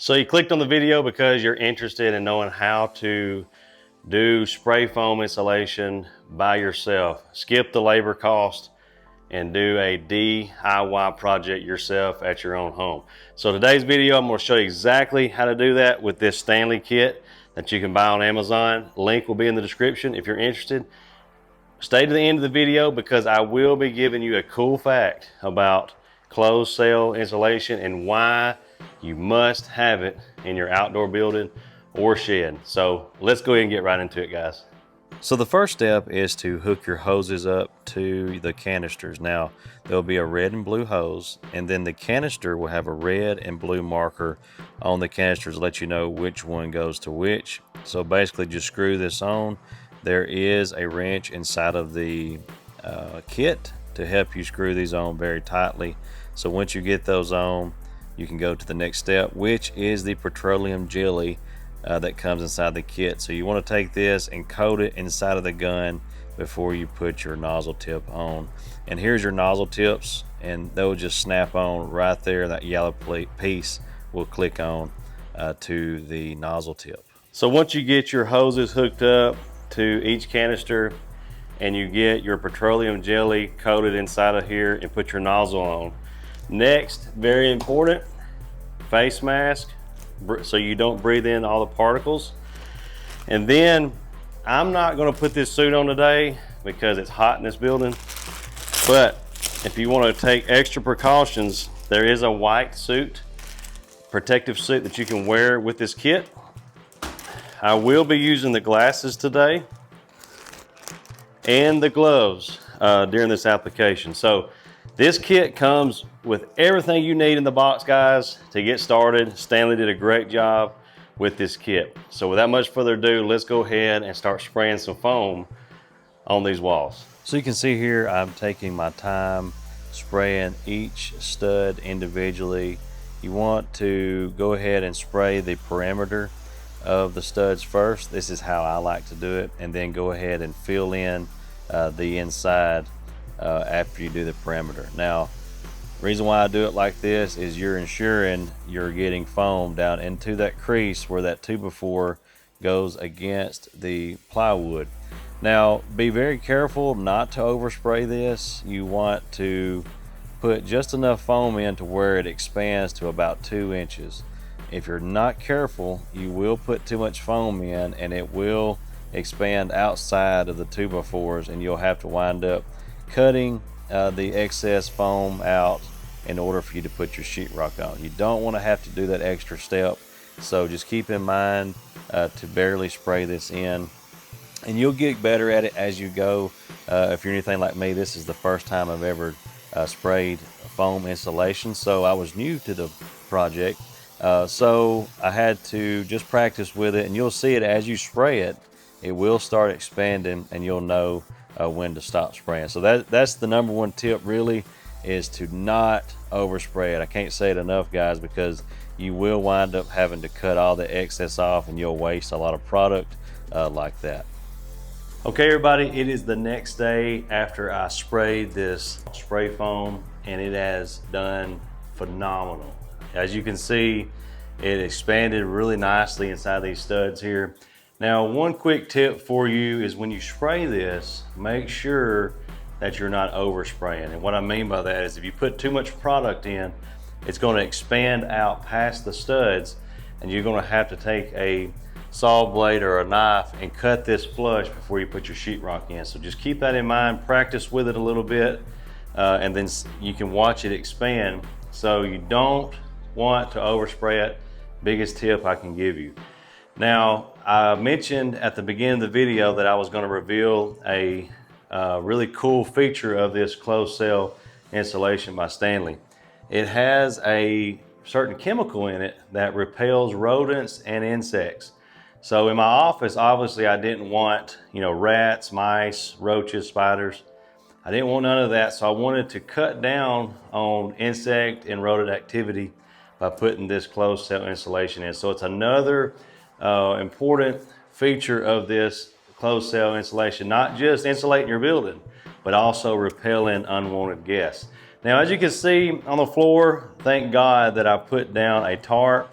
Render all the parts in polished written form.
So you clicked on the video because you're interested in knowing how to do spray foam insulation by yourself. Skip the labor cost and do a DIY project yourself at your own home. So today's video, I'm going to show you exactly how to do that with this Stanley kit that you can buy on Amazon. Link will be in the description if you're interested. Stay to the end of the video because I will be giving you a cool fact about closed cell insulation and why you must have it in your outdoor building or shed. So let's go ahead and get right into it, guys. So the first step is to hook your hoses up to the canisters. Now there'll be a red and blue hose, and then the canister will have a red and blue marker on the canisters to let you know which one goes to which. So basically just screw this on. There is a wrench inside of the kit to help you screw these on very tightly. So once you get those on, you can go to the next step, which is the petroleum jelly that comes inside the kit. So you want to take this and coat it inside of the gun before you put your nozzle tip on. And here's your nozzle tips, and they'll just snap on right there. That yellow piece will click on to the nozzle tip. So once you get your hoses hooked up to each canister and you get your petroleum jelly coated inside of here and put your nozzle on, next, very important, face mask so you don't breathe in all the particles. And then I'm not going to put this suit on today because it's hot in this building, but if you want to take extra precautions, there is a white suit, protective suit that you can wear with this kit. I will be using the glasses today and the gloves during this application. So this kit comes with everything you need in the box, guys, to get started. Stanley did a great job with this kit. So without much further ado, let's go ahead and start spraying some foam on these walls. So you can see here, I'm taking my time spraying each stud individually. You want to go ahead and spray the perimeter of the studs first. This is how I like to do it, and then go ahead and fill in the inside after you do the perimeter. Now, the reason why I do it like this is you're ensuring you're getting foam down into that crease where that 2x4 goes against the plywood. Now, be very careful not to overspray this. You want to put just enough foam in to where it expands to about 2 inches. If you're not careful, you will put too much foam in and it will expand outside of the 2x4s, and you'll have to wind up cutting the excess foam out in order for you to put your sheetrock on. You don't want to have to do that extra step, so just keep in mind to barely spray this in, and you'll get better at it as you go. If you're anything like me, this is the first time I've ever sprayed foam insulation, so I was new to the project. So I had to just practice with it, and you'll see it as you spray it, it will start expanding, and you'll know when to stop spraying. So that's the number one tip, really, is to not overspray it. I can't say it enough, guys, because you will wind up having to cut all the excess off, and you'll waste a lot of product like that. Okay, everybody, it is the next day after I sprayed this spray foam, and it has done phenomenal. As you can see, it expanded really nicely inside these studs here. Now, one quick tip for you is when you spray this, make sure that you're not overspraying. And what I mean by that is if you put too much product in, it's going to expand out past the studs, and you're going to have to take a saw blade or a knife and cut this flush before you put your sheetrock in. So just keep that in mind, practice with it a little bit, and then you can watch it expand. So you don't want to overspray it. Biggest tip I can give you. Now, I mentioned at the beginning of the video that I was going to reveal a really cool feature of this closed cell insulation by Stanley. It has a certain chemical in it that repels rodents and insects. So in my office, obviously I didn't want, rats, mice, roaches, spiders. I didn't want none of that, so I wanted to cut down on insect and rodent activity by putting this closed cell insulation in. So it's another important feature of this closed cell insulation, not just insulating your building, but also repelling unwanted guests. Now, as you can see on the floor, thank God that I put down a tarp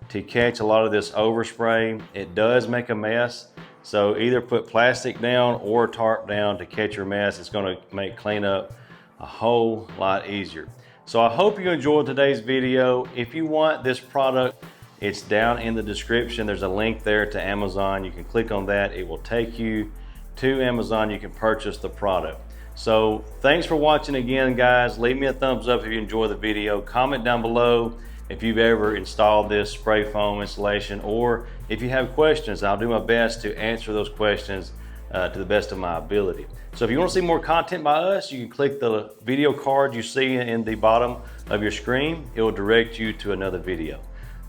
to catch a lot of this overspray. It does make a mess. So either put plastic down or tarp down to catch your mess. It's gonna make cleanup a whole lot easier. So I hope you enjoyed today's video. If you want this product, it's down in the description. There's a link there to Amazon. You can click on that. It will take you to Amazon. You can purchase the product. So thanks for watching again, guys. Leave me a thumbs up if you enjoy the video. Comment down below if you've ever installed this spray foam installation, or if you have questions. I'll do my best to answer those questions to the best of my ability. So if you want to see more content by us, you can click the video card you see in the bottom of your screen. It will direct you to another video.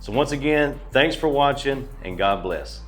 So once again, thanks for watching, and God bless.